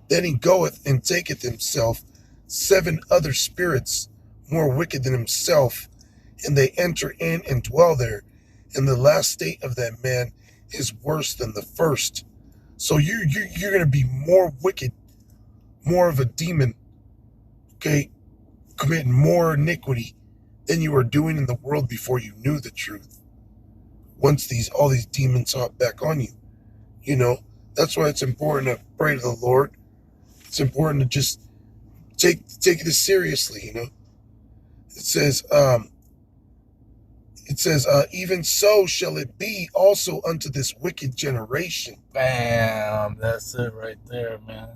[SPEAKER 2] Then he goeth and taketh himself 7 other spirits more wicked than himself, and they enter in and dwell there. And the last state of that man is worse than the first. So you're going to be more wicked, more of a demon, okay, committing more iniquity than you were doing in the world before you knew the truth. Once all these demons hop back on you, you know, that's why it's important to pray to the Lord. It's important to just take this seriously, you know. It says, even so shall it be also unto this wicked generation.
[SPEAKER 1] Bam. That's it right there, man.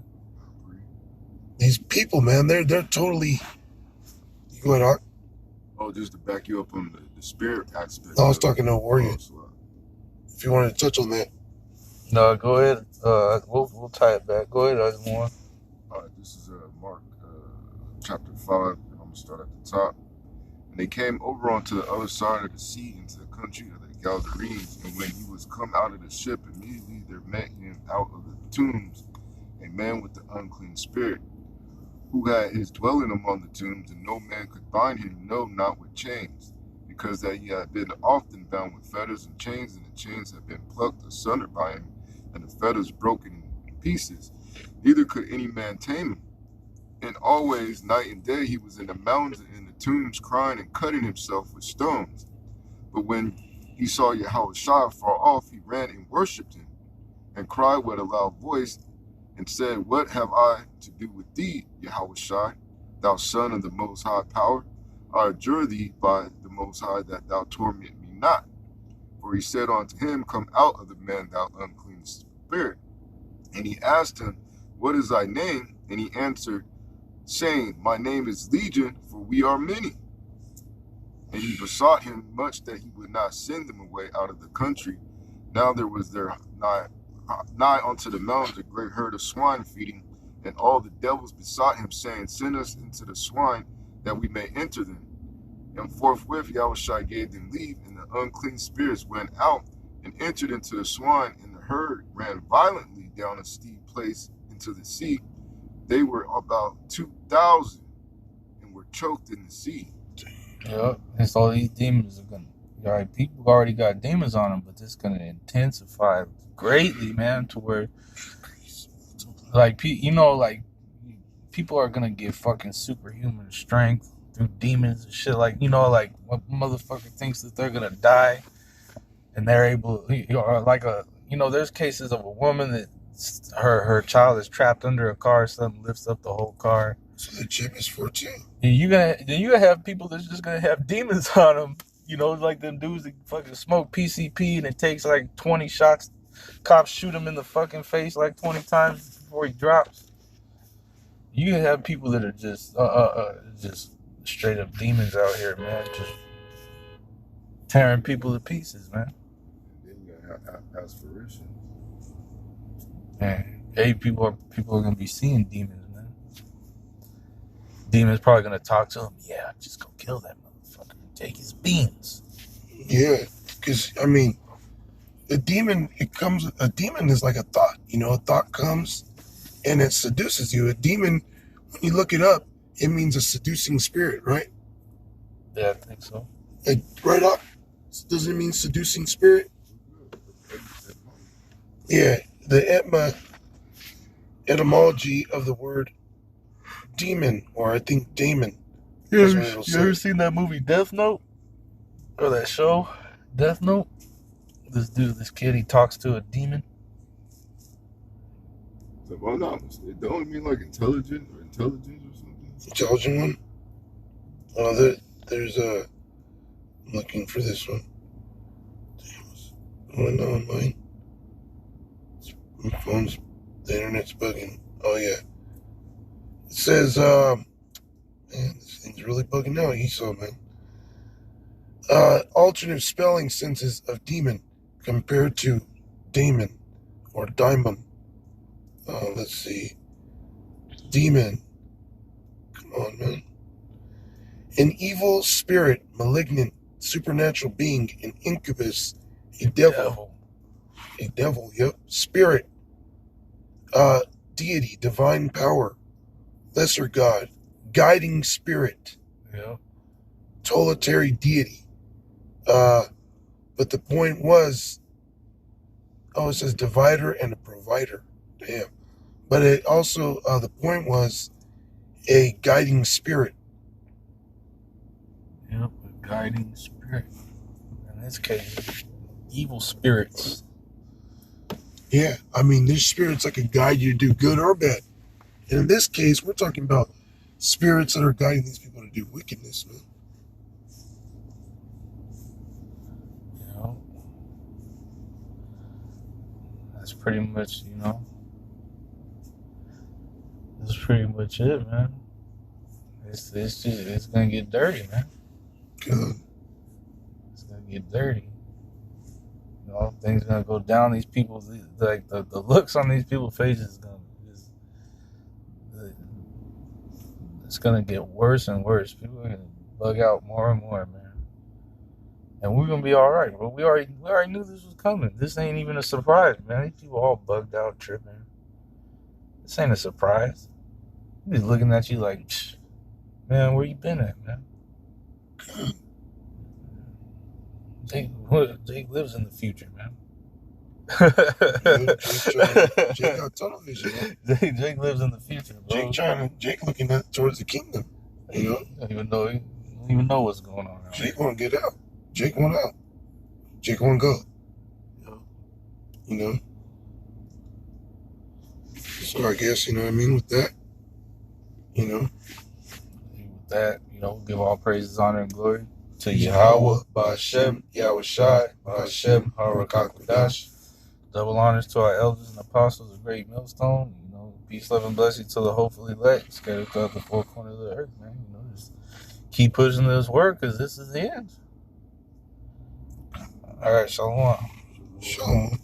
[SPEAKER 2] These people, man, they're totally. You go ahead, Hawk.
[SPEAKER 4] Oh, just to back you up on the spirit aspect.
[SPEAKER 2] I was talking to a warrior.
[SPEAKER 4] So,
[SPEAKER 2] If you wanted to touch on that.
[SPEAKER 1] No, go ahead. We'll tie it back. Go ahead, Osmore.
[SPEAKER 4] all right, this is Mark chapter 5, and I'm going to start at the top. And they came over onto the other side of the sea into the country of the Gadarenes. And when he was come out of the ship, immediately there met him out of the tombs a man with the unclean spirit, who had his dwelling among the tombs, and no man could bind him, no, not with chains, because that he had been often bound with fetters and chains, and the chains had been plucked asunder by him, and the fetters broken in pieces. Neither could any man tame him. And always, night and day, he was in the mountains and in the tombs, crying and cutting himself with stones. But when he saw Yahushua far off, he ran and worshipped him, and cried with a loud voice, and said, What have I to do with thee, Yahushua, thou Son of the Most High Power? I adjure thee by the Most High that thou torment me not. For he said unto him, Come out of the man, thou unclean spirit. And he asked him, What is thy name? And he answered, saying, My name is Legion, for we are many. And he besought him much that he would not send them away out of the country. Now there was there nigh unto the mountains a great herd of swine feeding, and all the devils besought him, saying, Send us into the swine, that we may enter them. And forthwith Yahushua gave them leave, and the unclean spirits went out and entered into the swine, and the herd ran violently down a steep place into the sea. They were about 2,000 and were choked in the sea.
[SPEAKER 1] Yep. And so these demons are gonna. Right, people already got demons on them, but it's gonna intensify greatly, man. To where, like, like people are gonna get fucking superhuman strength through demons and shit. Like, like what motherfucker thinks that they're gonna die, and they're able, there's cases of a woman that her child is trapped under a car, something lifts up the whole car.
[SPEAKER 2] So the chip is 14.
[SPEAKER 1] You're gonna have people that's just gonna have demons on them. Like them dudes that fucking smoke PCP and it takes like 20 shots. Cops shoot him in the fucking face like 20 times before he drops. You can have people that are just straight up demons out here, man, just tearing people to pieces, man.
[SPEAKER 4] And then you got aspirations.
[SPEAKER 1] Man, hey, people are gonna be seeing demons, man. Demons probably gonna talk to him. Yeah, just go kill that motherfucker and take his beans.
[SPEAKER 2] Yeah, because a demon is like a thought. A thought comes and it seduces you. A demon, when you look it up, it means a seducing spirit, right?
[SPEAKER 1] Yeah, I think so.
[SPEAKER 2] Like, right up. Doesn't it mean seducing spirit? Yeah, the etymology of the word demon, or I think daemon.
[SPEAKER 1] You
[SPEAKER 2] That's
[SPEAKER 1] ever,
[SPEAKER 2] what it'll
[SPEAKER 1] you ever
[SPEAKER 2] say.
[SPEAKER 1] seen that movie Death Note? Or that show, Death Note? This kid, he talks to a demon.
[SPEAKER 4] So, well, no, it don't mean like intelligent or intelligence or something.
[SPEAKER 2] Intelligent one? Oh, there's a... I'm looking for this one. Damn, what's going on, mine? My phone's... The internet's bugging. Oh, yeah. It says, man, this thing's really bugging out, Esau, man. Alternate spelling senses of demon compared to daemon or daimon. Let's see. Demon. Come on, man. An evil spirit, malignant, supernatural being, an incubus, a devil. A devil, yep. Spirit. Deity, divine power, lesser god, guiding spirit.
[SPEAKER 1] Yeah.
[SPEAKER 2] Totalitarian deity. But the point was, it says divider and a provider. Damn. But it also, the point was a guiding spirit.
[SPEAKER 1] Yep, a guiding spirit. In this case, evil spirits.
[SPEAKER 2] Yeah, I mean, this spirit's like a guide you to do good or bad. And in this case, we're talking about spirits that are guiding these people to do wickedness, man.
[SPEAKER 1] You know, that's pretty much, that's pretty much it, man. It's gonna get dirty, man.
[SPEAKER 2] God.
[SPEAKER 1] It's gonna get dirty. Things gonna go down. These people, like the looks on these people's faces, it's gonna get worse and worse. People are gonna bug out more and more, man. And we're gonna be all right, bro. We already knew this was coming. This ain't even a surprise, man. These people all bugged out, tripping. This ain't a surprise. He's looking at you like, man, where you been at, man? Jake lives in the future, man.
[SPEAKER 2] Jake got tunnel vision, man.
[SPEAKER 1] Jake lives in the future, bro.
[SPEAKER 2] Jake looking towards the kingdom. You know?
[SPEAKER 1] He don't even know what's going on.
[SPEAKER 2] Jake want to get out. Jake want out. Jake want to go. You know? So I guess, you know what I mean, with that,
[SPEAKER 1] With that, give all praises, honor, and glory to Yahweh, Ba'Shem, Yahweh Shai, Ba'Shem, Harakakwadash. Double honors to our elders and apostles of Great Millstone. Peace, love, and blessing to the hopefully elect scattered throughout the four corners of the earth, man. Just keep pushing this work, because this is the end. All right, shalom.
[SPEAKER 2] Shalom.